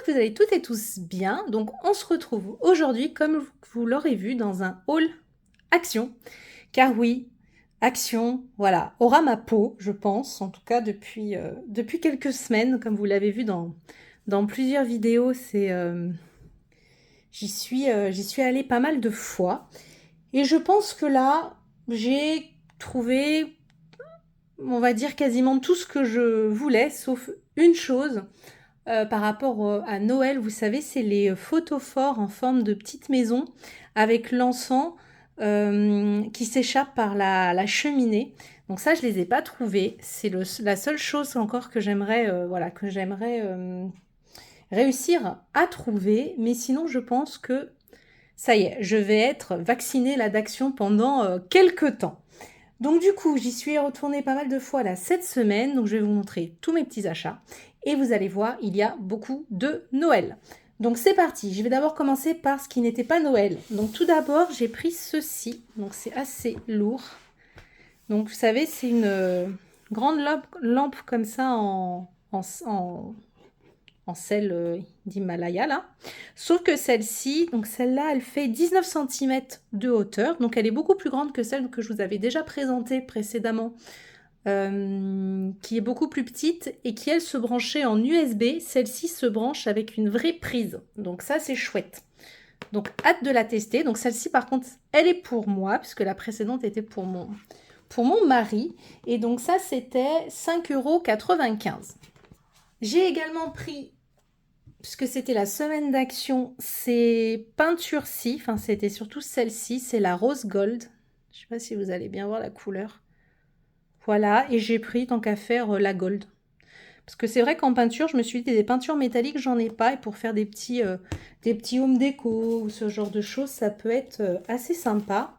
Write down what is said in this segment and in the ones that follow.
que vous allez toutes et tous bien. Donc on se retrouve aujourd'hui, comme vous l'aurez vu, dans un haul action. Car oui, action, voilà, aura ma peau, je pense, en tout cas depuis quelques semaines, comme vous l'avez vu dans plusieurs vidéos, j'y suis allée pas mal de fois. Et je pense que là, j'ai trouvé, on va dire, quasiment tout ce que je voulais, sauf une chose. Par rapport à Noël, vous savez, c'est les photophores en forme de petite maison avec l'encens qui s'échappe par la cheminée. Donc ça, je les ai pas trouvés. C'est la seule chose encore que j'aimerais voilà, que j'aimerais réussir à trouver. Mais sinon, je pense que ça y est, je vais être vaccinée là d'action pendant quelques temps. Donc du coup, j'y suis retournée pas mal de fois là cette semaine, donc je vais vous montrer tous mes petits achats. Et vous allez voir, il y a beaucoup de Noël. Donc c'est parti, je vais d'abord commencer par ce qui n'était pas Noël. Donc tout d'abord, j'ai pris ceci, donc c'est assez lourd. Donc vous savez, c'est une grande lampe comme ça en sel d'Himalaya là. Sauf que celle-ci, donc celle-là, elle fait 19 cm de hauteur. Donc elle est beaucoup plus grande que celle que je vous avais déjà présentée précédemment, qui est beaucoup plus petite et qui, elle, se branchait en USB. Celle-ci se branche avec une vraie prise. Donc ça, c'est chouette. Donc hâte de la tester. Donc celle-ci, par contre, elle est pour moi, puisque la précédente était pour mon mari. Et donc ça, c'était 5,95 €. J'ai également pris, puisque c'était la semaine d'action, ces peintures-ci, enfin c'était surtout celle-ci, c'est la rose gold. Je ne sais pas si vous allez bien voir la couleur. Voilà, et j'ai pris tant qu'à faire la gold. Parce que c'est vrai qu'en peinture, je me suis dit des peintures métalliques, j'en ai pas, et pour faire des petits home déco ou ce genre de choses, ça peut être assez sympa.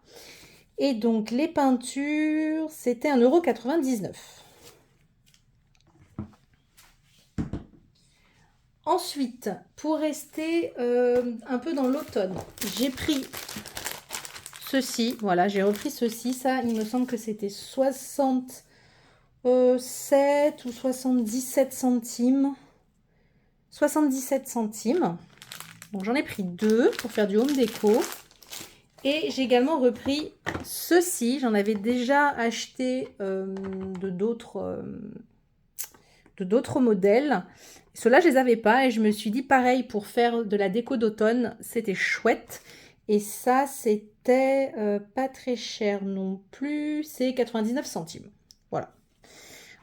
Et donc les peintures, c'était 1,99 €. Ensuite, pour rester un peu dans l'automne, j'ai pris ceci. Voilà, j'ai repris ceci. Ça, il me semble que c'était 67 ou 77 centimes. 77 centimes. Donc j'en ai pris deux pour faire du home déco. Et j'ai également repris ceci. J'en avais déjà acheté de d'autres modèles. Ceux-là, je les avais pas et je me suis dit pareil pour faire de la déco d'automne, c'était chouette. Et ça, c'était pas très cher non plus, c'est 99 centimes. Voilà.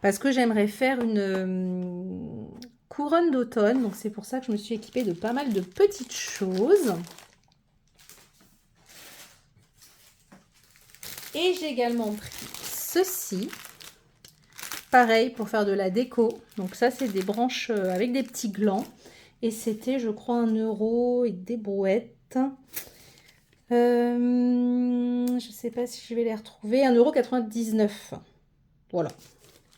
Parce que j'aimerais faire une couronne d'automne, donc c'est pour ça que je me suis équipée de pas mal de petites choses. Et j'ai également pris ceci. Pareil pour faire de la déco. Donc ça, c'est des branches avec des petits glands. Et c'était, je crois, 1 € et des brouettes. Je ne sais pas si je vais les retrouver. 1,99 €. Voilà.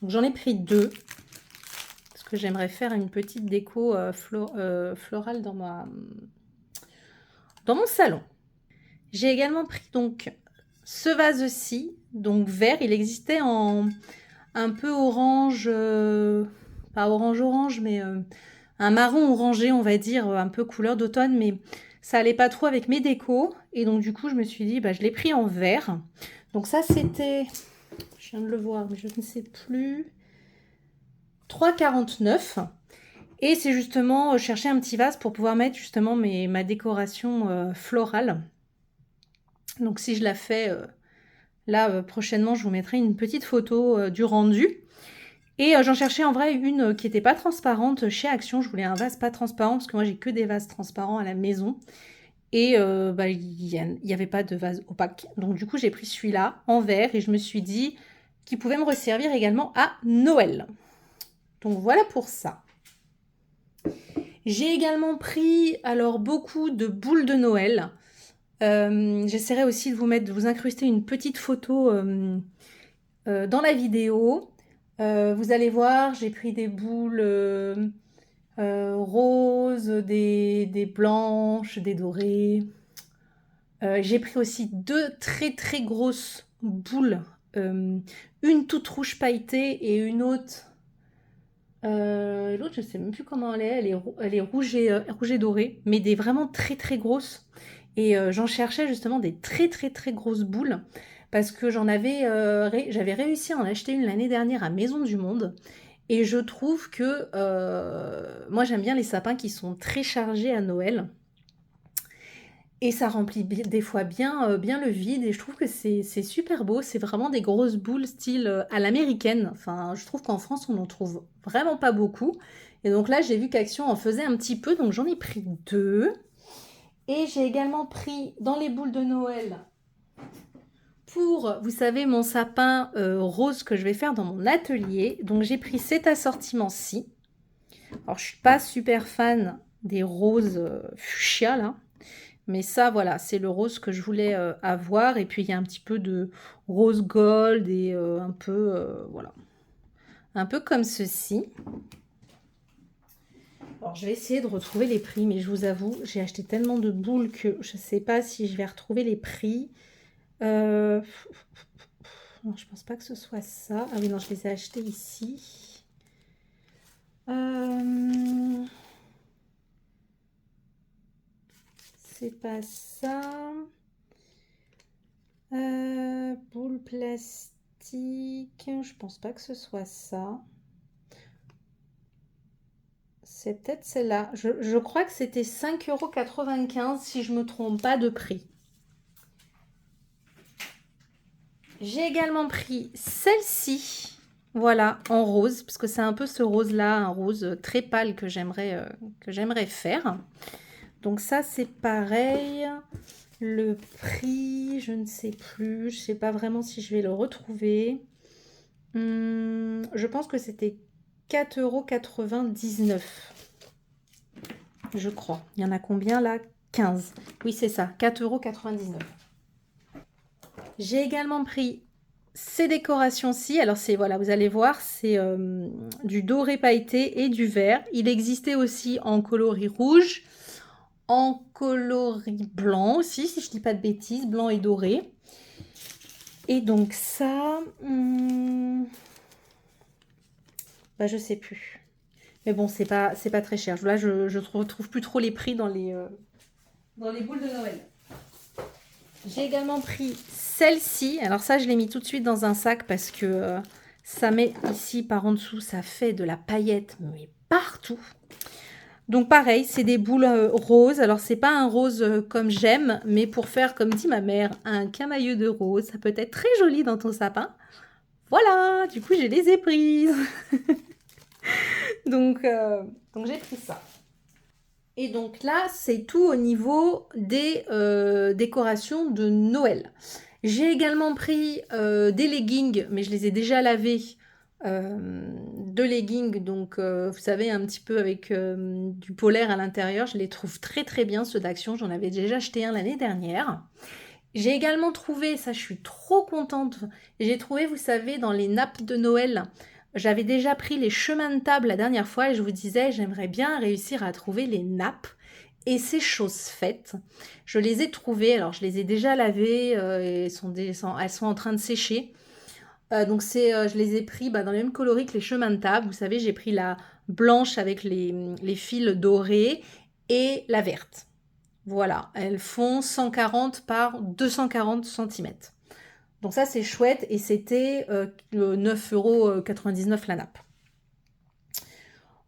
Donc j'en ai pris deux. Parce que j'aimerais faire une petite déco florale dans mon salon. J'ai également pris donc ce vase-ci. Donc vert. Il existait en un peu orange, pas orange, mais un marron orangé, on va dire, un peu couleur d'automne, mais ça allait pas trop avec mes décos. Et donc du coup, je me suis dit, bah, je l'ai pris en vert. Donc ça, c'était, je viens de le voir, mais je ne sais plus, 3,49 €. Et c'est justement chercher un petit vase pour pouvoir mettre justement ma décoration florale. Donc si je la fais là prochainement, je vous mettrai une petite photo du rendu. Et j'en cherchais en vrai une qui n'était pas transparente chez Action. Je voulais un vase pas transparent parce que moi j'ai que des vases transparents à la maison. Et bah, il n'y avait pas de vase opaque. Donc du coup j'ai pris celui-là en verre et je me suis dit qu'il pouvait me resservir également à Noël. Donc voilà pour ça. J'ai également pris alors beaucoup de boules de Noël. J'essaierai aussi de vous incruster une petite photo dans la vidéo. Vous allez voir, j'ai pris des boules roses, des blanches, des dorées. J'ai pris aussi deux très très grosses boules, une toute rouge pailletée et une autre L'autre, je sais même plus comment elle est rouge et dorée, mais des vraiment très très grosses. Et j'en cherchais justement des très très très grosses boules parce que j'avais réussi à en acheter une l'année dernière à Maison du Monde. Et je trouve que moi j'aime bien les sapins qui sont très chargés à Noël. Et ça remplit des fois bien le vide et je trouve que c'est super beau. C'est vraiment des grosses boules style à l'américaine. Enfin, je trouve qu'en France, on n'en trouve vraiment pas beaucoup. Et donc là, j'ai vu qu'Action en faisait un petit peu, donc j'en ai pris deux. Et j'ai également pris dans les boules de Noël pour, vous savez, mon sapin rose que je vais faire dans mon atelier. Donc j'ai pris cet assortiment-ci. Alors, je suis pas super fan des roses fuchsia là. Mais ça, voilà, c'est le rose que je voulais avoir. Et puis, il y a un petit peu de rose gold et un peu, voilà, un peu comme ceci. Alors, je vais essayer de retrouver les prix, mais je vous avoue, j'ai acheté tellement de boules que je ne sais pas si je vais retrouver les prix. Non, je pense pas que ce soit ça. Ah oui, non, je les ai achetés ici. C'est pas ça. Boule plastique. Je pense pas que ce soit ça. C'est peut-être celle-là. Je crois que c'était 5,95 € si je me trompe pas de prix. J'ai également pris celle-ci. Voilà, en rose, parce que c'est un peu ce rose-là, un rose très pâle que j'aimerais faire. Donc ça, c'est pareil. Le prix, je ne sais plus. Je ne sais pas vraiment si je vais le retrouver. Je pense que c'était 4,99 €. Je crois. Il y en a combien là? 15. Oui, c'est ça. 4,99 €. J'ai également pris ces décorations-ci. Alors, c'est, voilà, vous allez voir, c'est du doré pailleté et du vert. Il existait aussi en coloris rouge, en coloris blanc aussi, si je ne dis pas de bêtises, blanc et doré. Et donc ça, bah, je sais plus. Mais bon, c'est pas très cher. Là, je ne retrouve plus trop les prix dans les boules de Noël. J'ai également pris celle-ci. Alors ça, je l'ai mis tout de suite dans un sac parce que ça met ici par en dessous, ça fait de la paillette, mais partout. Donc pareil, c'est des boules roses. Alors c'est pas un rose comme j'aime, mais pour faire, comme dit ma mère, un camailleux de rose, ça peut être très joli dans ton sapin. Voilà, du coup, je les ai prises. donc j'ai pris ça. Et donc là, c'est tout au niveau des décorations de Noël. J'ai également pris des leggings, mais je les ai déjà lavés. Deux leggings, donc vous savez, un petit peu avec du polaire à l'intérieur. Je les trouve très très bien, ceux d'Action. J'en avais déjà acheté un l'année dernière. J'ai également trouvé, ça je suis trop contente, j'ai trouvé, vous savez, dans les nappes de Noël, j'avais déjà pris les chemins de table la dernière fois et je vous disais, j'aimerais bien réussir à trouver les nappes. Et c'est chose faite. Je les ai trouvées, alors je les ai déjà lavées, elles sont en train de sécher. Donc je les ai pris dans les mêmes coloris que les chemins de table. Vous savez, j'ai pris la blanche avec les fils dorés et la verte. Voilà, elles font 140 par 240 cm. Donc ça, c'est chouette et c'était 9,99 € la nappe.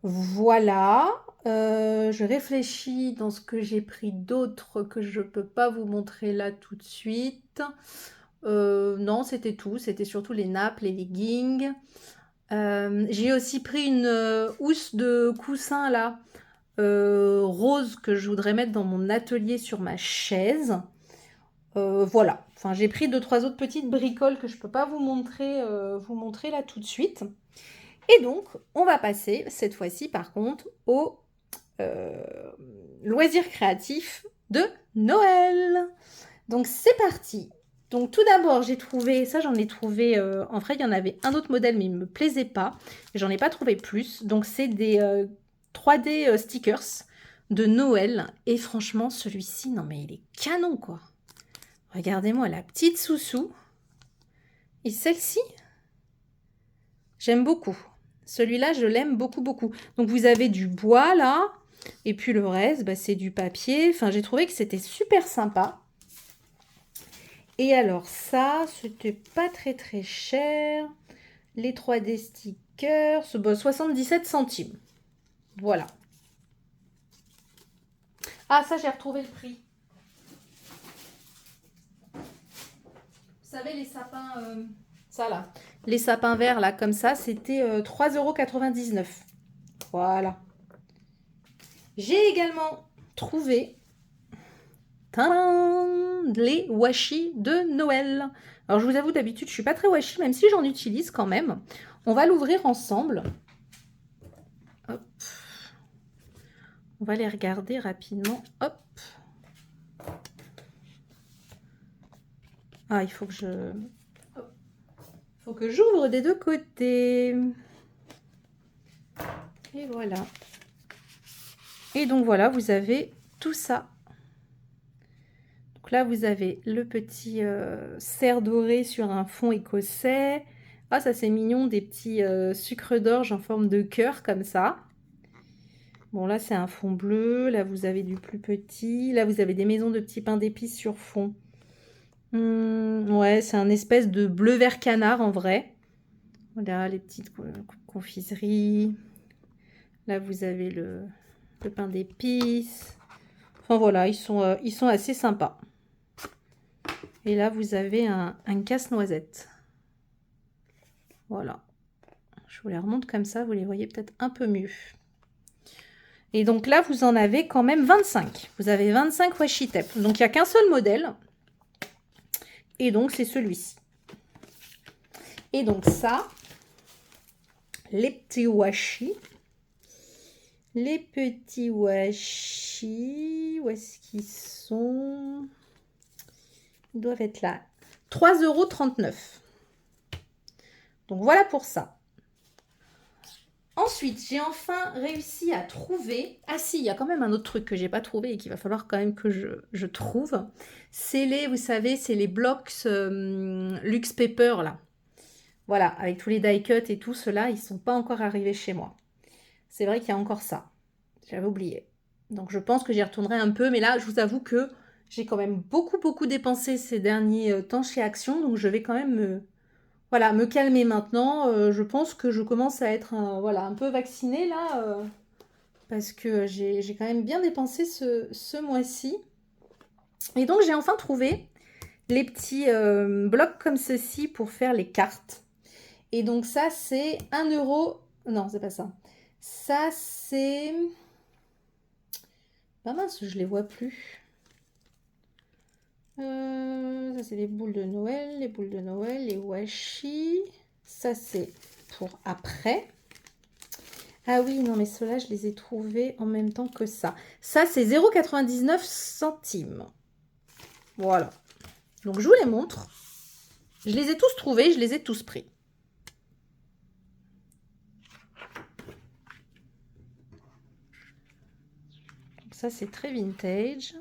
Voilà, je réfléchis dans ce que j'ai pris d'autre que je ne peux pas vous montrer là tout de suite. Non, c'était tout, c'était surtout les nappes, les leggings. J'ai aussi pris une housse de coussin là, rose que je voudrais mettre dans mon atelier sur ma chaise. Voilà, enfin j'ai pris 2-3 autres petites bricoles que je ne peux pas vous montrer là tout de suite. Et donc, on va passer cette fois-ci par contre au loisir créatif de Noël. Donc c'est parti. Donc tout d'abord, j'ai trouvé, ça j'en ai trouvé, en vrai il y en avait un autre modèle mais il ne me plaisait pas. J'en ai pas trouvé plus. Donc c'est des 3D stickers de Noël. Et franchement, celui-ci, non mais il est canon quoi. Regardez-moi la petite Soussou. Et celle-ci, j'aime beaucoup. Celui-là, je l'aime beaucoup, beaucoup. Donc, vous avez du bois, là. Et puis, le reste, bah, c'est du papier. Enfin, j'ai trouvé que c'était super sympa. Et alors, ça, c'était pas très, très cher. Les 3D stickers, bah, 77 centimes. Voilà. Ah, ça, j'ai retrouvé le prix. Vous savez, les sapins... ça, là. Les sapins verts, là, comme ça, c'était 3,99 €. Voilà. J'ai également trouvé les washi de Noël. Alors, je vous avoue, d'habitude, je ne suis pas très washi, même si j'en utilise quand même. On va l'ouvrir ensemble. Hop. On va les regarder rapidement. Hop. Ah, il faut que je... faut que j'ouvre des deux côtés. Et voilà. Et donc, voilà, vous avez tout ça. Donc là, vous avez le petit cerf doré sur un fond écossais. Ah, ça, c'est mignon, des petits sucres d'orge en forme de cœur, comme ça. Bon, là, c'est un fond bleu. Là, vous avez du plus petit. Là, vous avez des maisons de petits pains d'épices sur fond. Ouais, c'est un espèce de bleu vert canard, en vrai. Voilà, les petites confiseries. Là, vous avez le pain d'épices. Enfin, voilà, ils sont assez sympas. Et là, vous avez un casse-noisette. Voilà. Je vous les remonte comme ça, vous les voyez peut-être un peu mieux. Et donc là, vous en avez quand même 25. Vous avez 25 washi tape. Donc, il n'y a qu'un seul modèle. Et donc, c'est celui-ci. Et donc, ça, les petits washi. Les petits washi, où est-ce qu'ils sont? Ils doivent être là. 3,39 €. Donc, voilà pour ça. Ensuite, j'ai enfin réussi à trouver... Ah si, il y a quand même un autre truc que j'ai pas trouvé et qu'il va falloir quand même que je trouve. C'est les, vous savez, c'est les blocs Luxe Paper, là. Voilà, avec tous les die cuts et tout, ceux-là, ils sont pas encore arrivés chez moi. C'est vrai qu'il y a encore ça. J'avais oublié. Donc, je pense que j'y retournerai un peu. Mais là, je vous avoue que j'ai quand même beaucoup, beaucoup dépensé ces derniers temps chez Action. Donc, je vais quand même voilà, me calmer maintenant. Je pense que je commence à être voilà, un peu vaccinée là, parce que j'ai quand même bien dépensé ce mois-ci. Et donc j'ai enfin trouvé les petits blocs comme ceci pour faire les cartes. Et donc ça c'est 1 €. Non, c'est pas ça. Ça c'est... Ah mince, je les vois plus. Ça c'est les boules de Noël, les washi. Ça c'est pour après. Ah oui, non, mais ceux-là, je les ai trouvés en même temps que ça. Ça, c'est 0,99 centimes. Voilà. Donc, je vous les montre. Je les ai tous trouvés, je les ai tous pris. Donc, ça, c'est très vintage.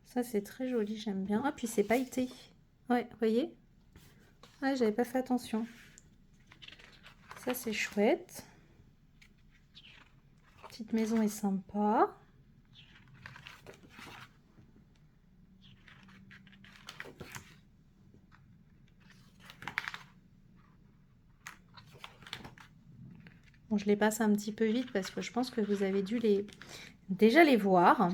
Ça, c'est très joli, j'aime bien. Ah, puis c'est pailleté. Ouais, vous voyez? Ah, j'avais pas fait attention. Ça, c'est chouette. Petite maison est sympa. Bon, je les passe un petit peu vite parce que je pense que vous avez dû déjà les voir.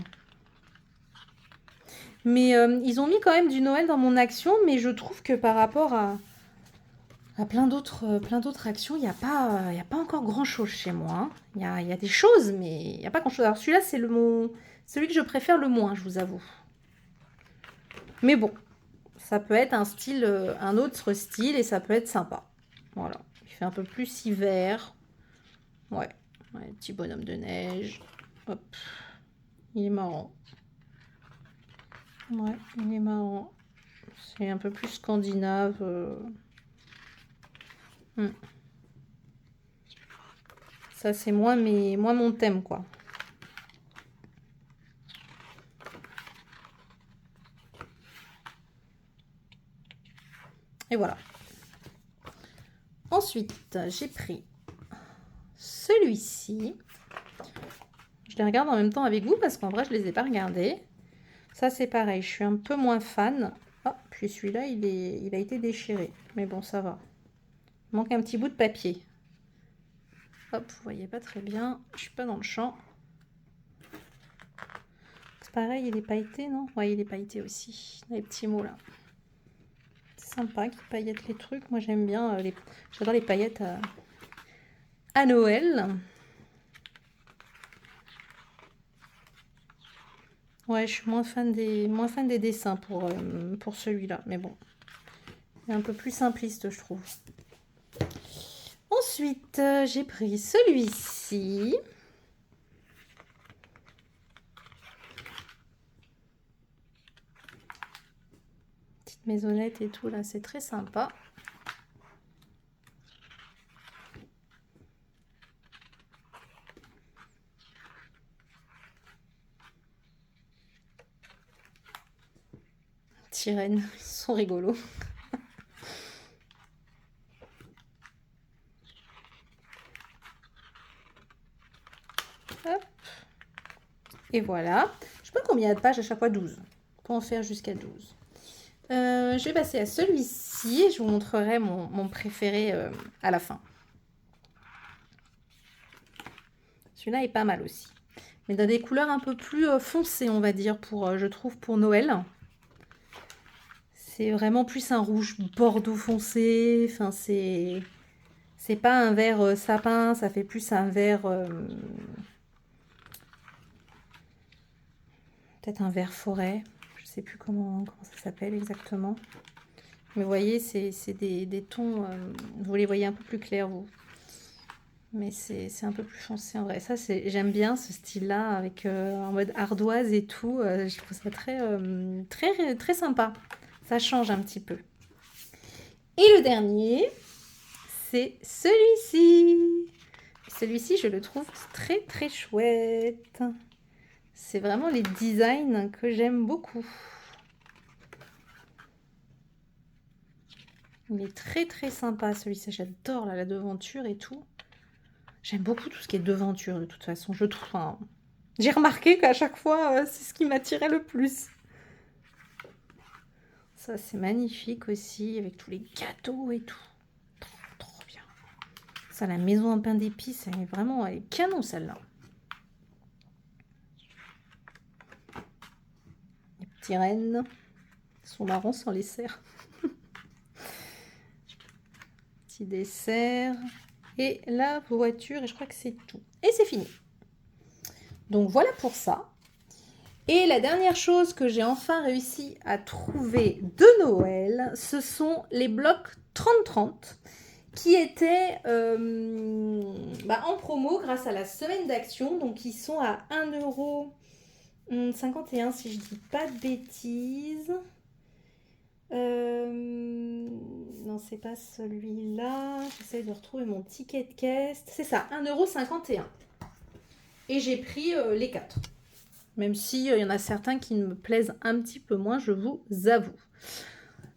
Mais ils ont mis quand même du Noël dans mon action, mais je trouve que par rapport à plein d'autres actions, il n'y a pas encore grand-chose chez moi. Il y a des choses, mais il n'y a pas grand-chose. Alors celui-là, c'est celui que je préfère le moins, je vous avoue. Mais bon, ça peut être un autre style et ça peut être sympa. Voilà, il fait un peu plus hiver. Ouais, petit bonhomme de neige. Hop, il est marrant. Ouais, il est marrant. C'est un peu plus scandinave. Ça, c'est moins mon thème, quoi. Et voilà. Ensuite, j'ai pris celui-ci. Je les regarde en même temps avec vous parce qu'en vrai, je ne les ai pas regardés. Ça, c'est pareil. Je suis un peu moins fan. Oh, puis celui-là, il a été déchiré. Mais bon, ça va. Il manque un petit bout de papier. Hop, vous voyez pas très bien. Je suis pas dans le champ. C'est pareil, il est pailleté, non? Ouais, il est pailleté aussi. Les petits mots là. C'est sympa qu'ils pailletent les trucs. Moi, j'aime bien j'adore les paillettes à Noël. Ouais, je suis moins fan des dessins pour celui-là. Mais bon, il est un peu plus simpliste, je trouve. Ensuite, j'ai pris celui-ci. Petite maisonnette et tout, là, c'est très sympa. Sirènes, ils sont rigolos. Hop. Et voilà. Je sais pas combien il y a de pages à chaque fois, 12. On peut en faire jusqu'à 12. Je vais passer à celui-ci et je vous montrerai mon préféré à la fin. Celui-là est pas mal aussi. Mais dans des couleurs un peu plus foncées, on va dire, je trouve, pour Noël. C'est vraiment plus un rouge bordeaux foncé. Enfin, c'est pas un vert sapin, ça fait plus un vert... peut-être un vert forêt. Je sais plus comment ça s'appelle exactement. Mais vous voyez, c'est des tons... vous les voyez un peu plus clairs, vous. Mais c'est un peu plus foncé en vrai. Ça, j'aime bien ce style-là, avec en mode ardoise et tout. Je trouve ça très sympa. Ça change un petit peu. Et le dernier, c'est celui-ci. Celui-ci, je le trouve très chouette. C'est vraiment les designs que j'aime beaucoup. Il est très sympa celui-ci. J'adore la devanture et tout. J'aime beaucoup tout ce qui est devanture de toute façon. Je trouve. Enfin, j'ai remarqué qu'à chaque fois, c'est ce qui m'attirait le plus. Ça, c'est magnifique aussi, avec tous les gâteaux et tout. Trop bien. Ça, la maison en pain d'épices, elle est canon celle-là. Les petits rennes. Ils sont marrants sans les serres. Petit dessert. Et la voiture, et je crois que c'est tout. Et c'est fini. Donc voilà pour ça. Et la dernière chose que j'ai enfin réussi à trouver de Noël, ce sont les blocs 30-30 qui étaient en promo grâce à la semaine d'action. Donc ils sont à 1,51 € si je dis pas de bêtises. Non, c'est pas celui-là. J'essaie de retrouver mon ticket de caisse. C'est ça, 1,51 €. Et j'ai pris les 4. Même s'il y en a certains qui me plaisent un petit peu moins, je vous avoue.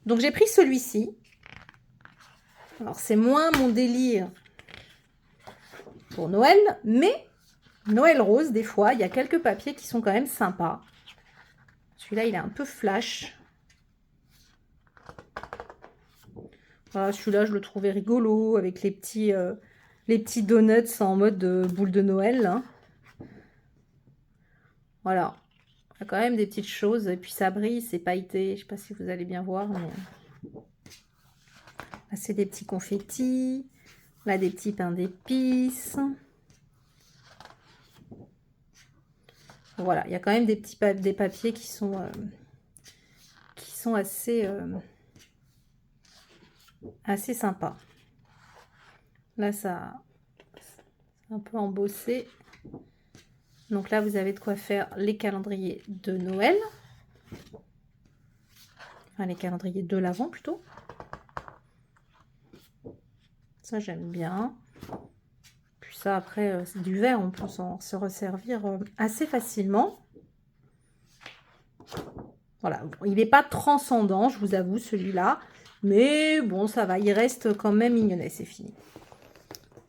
Donc j'ai pris celui-ci. Alors c'est moins mon délire pour Noël, mais Noël rose, des fois, il y a quelques papiers qui sont quand même sympas. Celui-là, il est un peu flash. Voilà, celui-là, je le trouvais rigolo avec les petits donuts en mode boule de Noël. Hein. Voilà. Il y a quand même des petites choses. Et puis ça brille, c'est pailleté. Je ne sais pas si vous allez bien voir. Mais... là, c'est des petits confettis. Là, des petits pains d'épices. Voilà, il y a quand même des papiers qui sont assez sympas. Là, ça c'est un peu embossé. Donc là, vous avez de quoi faire les calendriers de Noël. Enfin, les calendriers de l'Avent plutôt. Ça, j'aime bien. Puis ça, après, c'est du verre. On peut se resservir assez facilement. Voilà. Il n'est pas transcendant, je vous avoue, celui-là. Mais bon, ça va, il reste quand même mignonnet, c'est fini.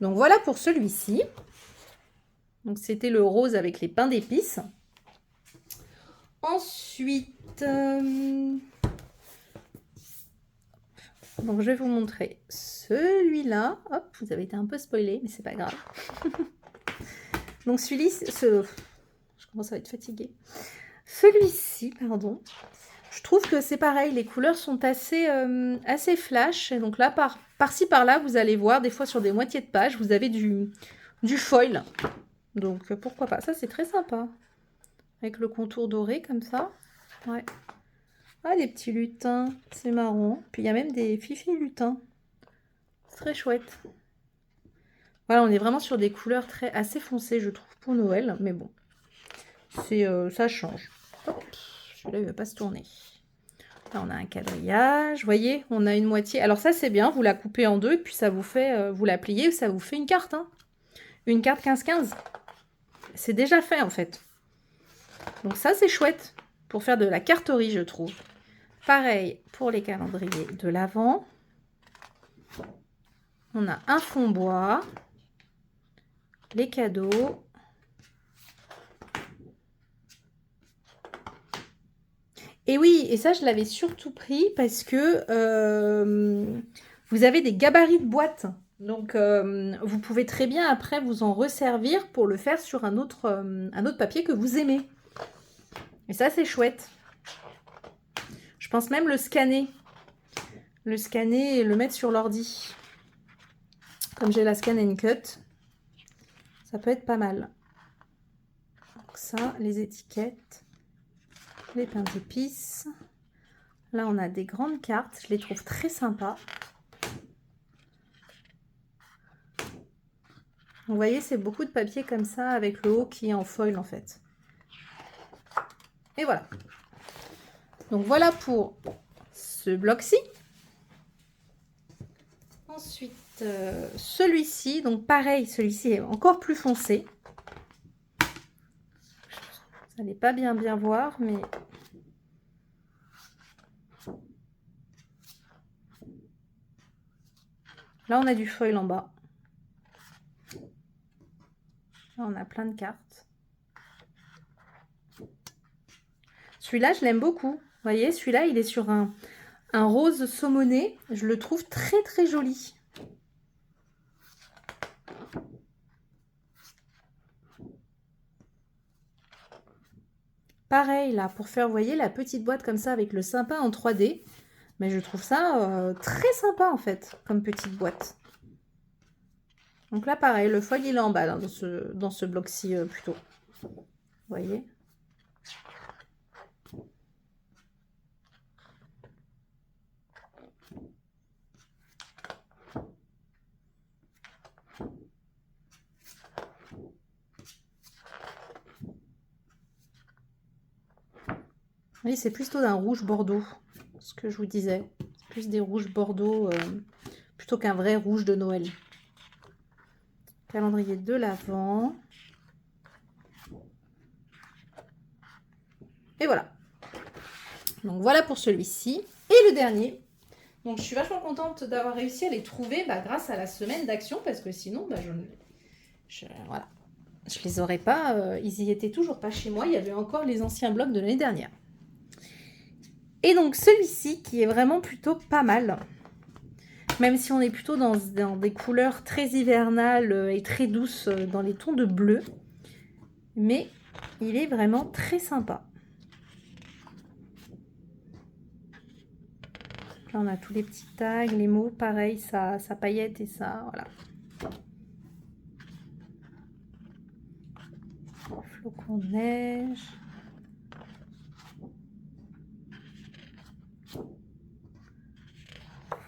Donc voilà pour celui-ci. Donc c'était le rose avec les pains d'épices. Ensuite, donc je vais vous montrer celui-là. Hop, vous avez été un peu spoilé, mais c'est pas grave. Donc celui-ci, je commence à être fatiguée. Celui-ci, pardon. Je trouve que c'est pareil, les couleurs sont assez flash. Et donc là, par-ci, par-là, vous allez voir, des fois sur des moitiés de page, vous avez du foil. Donc pourquoi pas. Ça, c'est très sympa. Avec le contour doré, comme ça. Ouais. Ah, des petits lutins, c'est marrant. Puis il y a même des fifi lutins. C'est très chouette. Voilà, on est vraiment sur des couleurs assez foncées, je trouve, pour Noël. Mais bon, ça change. Hop, celui-là, il ne va pas se tourner. Là, on a un quadrillage. Vous voyez, on a une moitié. Alors ça, c'est bien. Vous la coupez en deux et puis ça vous fait... vous la pliez, ça vous fait une carte. Hein. Une carte 15-15. C'est déjà fait, en fait. Donc ça, c'est chouette pour faire de la carterie, je trouve. Pareil pour les calendriers de l'Avent. On a un fond bois. Les cadeaux. Et oui, et ça, je l'avais surtout pris parce que vous avez des gabarits de boîte. Donc, vous pouvez très bien après vous en resservir pour le faire sur un autre papier que vous aimez. Et ça, c'est chouette. Je pense même le scanner. Le scanner et le mettre sur l'ordi. Comme j'ai la Scan and Cut. Ça peut être pas mal. Donc ça, les étiquettes. Les pains d'épices. Là, on a des grandes cartes. Je les trouve très sympas. Vous voyez, c'est beaucoup de papier comme ça avec le haut qui est en foil en fait. Et voilà. Donc voilà pour ce bloc-ci. Ensuite, celui-ci. Donc pareil, celui-ci est encore plus foncé. Vous n'allez pas bien voir, mais... Là, on a du foil en bas. Là, on a plein de cartes. Celui-là, je l'aime beaucoup. Vous voyez, celui-là, il est sur un rose saumoné. Je le trouve très, très joli. Pareil, là, pour faire, vous voyez, la petite boîte comme ça avec le sapin en 3D. Mais je trouve ça très sympa, en fait, comme petite boîte. Donc là, pareil, le foil, il est en bas, là, dans ce bloc-ci, plutôt. Vous voyez? Oui, c'est plutôt d'un rouge bordeaux, ce que je vous disais. C'est plus des rouges bordeaux, plutôt qu'un vrai rouge de Noël. Calendrier de l'Avent. Et voilà. Donc voilà pour celui-ci. Et le dernier. Donc je suis vachement contente d'avoir réussi à les trouver grâce à la semaine d'action, parce que sinon, voilà. Je les aurais pas, ils y étaient toujours pas chez moi. Il y avait encore les anciens blocs de l'année dernière. Et donc celui-ci qui est vraiment plutôt pas mal. Même si on est plutôt dans des couleurs très hivernales et très douces dans les tons de bleu. Mais il est vraiment très sympa. Là on a tous les petits tags, les mots, pareil, ça paillette et ça, voilà. Flocon de neige.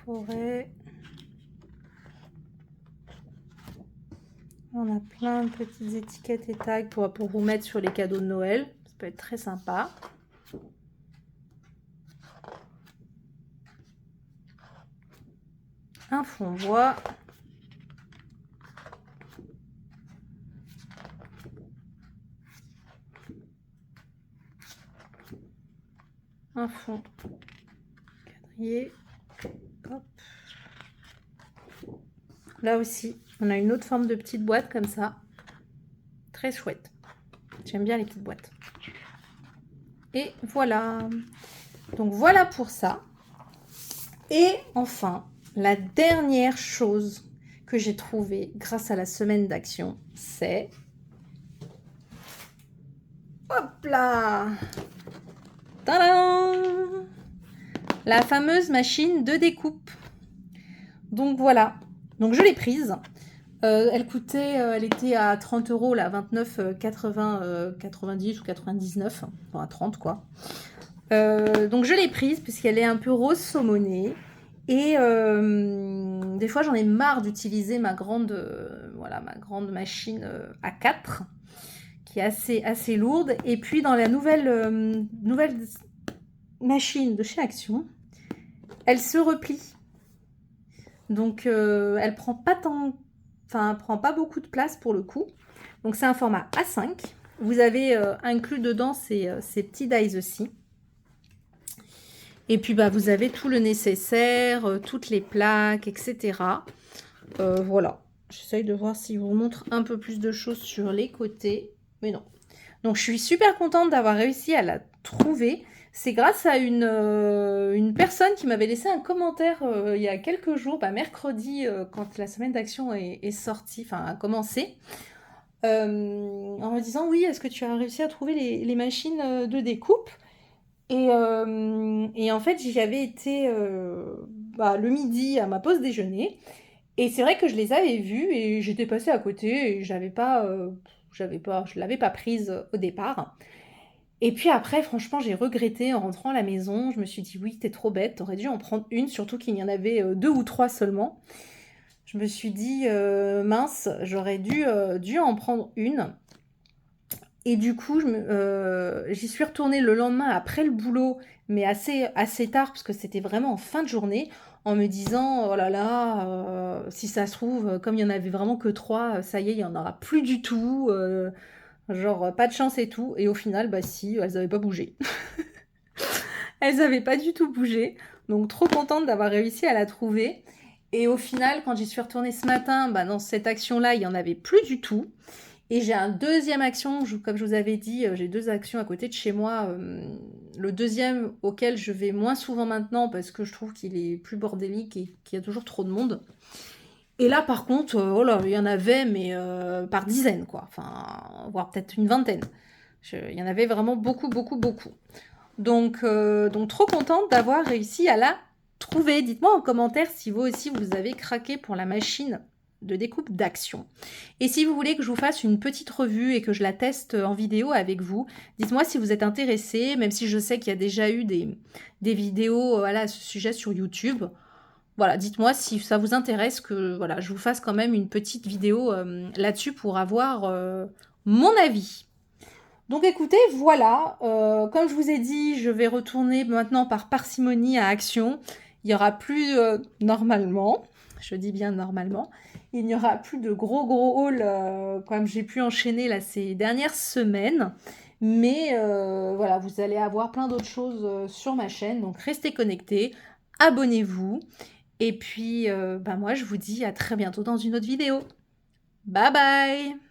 Forêt. On a plein de petites étiquettes et tags pour vous mettre sur les cadeaux de Noël. Ça peut être très sympa. Un fond bois. Un fond quadrillé. là aussi, on a une autre forme de petite boîte comme ça. Très chouette. J'aime bien les petites boîtes. Et voilà. Donc voilà pour ça. Et enfin, la dernière chose que j'ai trouvée grâce à la semaine d'action, c'est... Hop là! Tadam! La fameuse machine de découpe. Donc voilà. Donc je l'ai prise. Elle coûtait, elle était à 30 €, là, 29, 80, 90 ou 99, enfin à 30 quoi. Donc je l'ai prise puisqu'elle est un peu rose saumonée. Et des fois j'en ai marre d'utiliser ma grande, voilà, ma grande machine à 4 qui est assez lourde. Et puis dans la nouvelle machine de chez Action, elle se replie. Donc elle prend pas tant, enfin elle prend pas beaucoup de place pour le coup. Donc c'est un format A5. Vous avez inclus dedans ces petits dies aussi. Et puis bah vous avez tout le nécessaire, toutes les plaques, etc. Voilà. J'essaye de voir si je vous montre un peu plus de choses sur les côtés. Mais non. Donc je suis super contente d'avoir réussi à la trouver. C'est grâce à une personne qui m'avait laissé un commentaire il y a quelques jours, bah, mercredi, quand la semaine d'action est sortie, enfin a commencé, en me disant oui, est-ce que tu as réussi à trouver les machines de découpe? Et en fait, j'y avais été bah, le midi à ma pause déjeuner. Et c'est vrai que je les avais vues et j'étais passée à côté et je l'avais pas prise au départ. Et puis après, franchement, j'ai regretté en rentrant à la maison. Je me suis dit, oui, t'es trop bête, t'aurais dû en prendre une, surtout qu'il y en avait 2 ou 3 seulement. Je me suis dit, mince, j'aurais dû en prendre une. Et du coup, j'y suis retournée le lendemain après le boulot, mais assez tard, parce que c'était vraiment en fin de journée, en me disant, oh là là, si ça se trouve, comme il y en avait vraiment que 3, ça y est, il n'y en aura plus du tout. Genre, pas de chance et tout. Et au final, bah si, elles n'avaient pas bougé. Elles n'avaient pas du tout bougé. Donc, trop contente d'avoir réussi à la trouver. Et au final, quand j'y suis retournée ce matin, bah, dans cette action-là, il n'y en avait plus du tout. Et j'ai un deuxième action, comme je vous avais dit, j'ai 2 actions à côté de chez moi. Le deuxième auquel je vais moins souvent maintenant parce que je trouve qu'il est plus bordélique et qu'il y a toujours trop de monde. Et là, par contre, oh là, il y en avait, mais par dizaines, quoi. Enfin, voire peut-être une vingtaine. Il y en avait vraiment beaucoup, beaucoup, beaucoup. Donc trop contente d'avoir réussi à la trouver. Dites-moi en commentaire si vous aussi, vous avez craqué pour la machine de découpe d'Action. Et si vous voulez que je vous fasse une petite revue et que je la teste en vidéo avec vous, dites-moi si vous êtes intéressé, même si je sais qu'il y a déjà eu des vidéos voilà, à ce sujet sur YouTube. Voilà, dites-moi si ça vous intéresse que voilà, je vous fasse quand même une petite vidéo là-dessus pour avoir mon avis. Donc écoutez, voilà, comme je vous ai dit, je vais retourner maintenant par parcimonie à Action. Il n'y aura plus, normalement, je dis bien normalement, il n'y aura plus de gros hauls comme j'ai pu enchaîner là ces dernières semaines. Mais voilà, vous allez avoir plein d'autres choses sur ma chaîne, donc restez connectés, abonnez-vous. Et puis, bah moi, je vous dis à très bientôt dans une autre vidéo. Bye bye!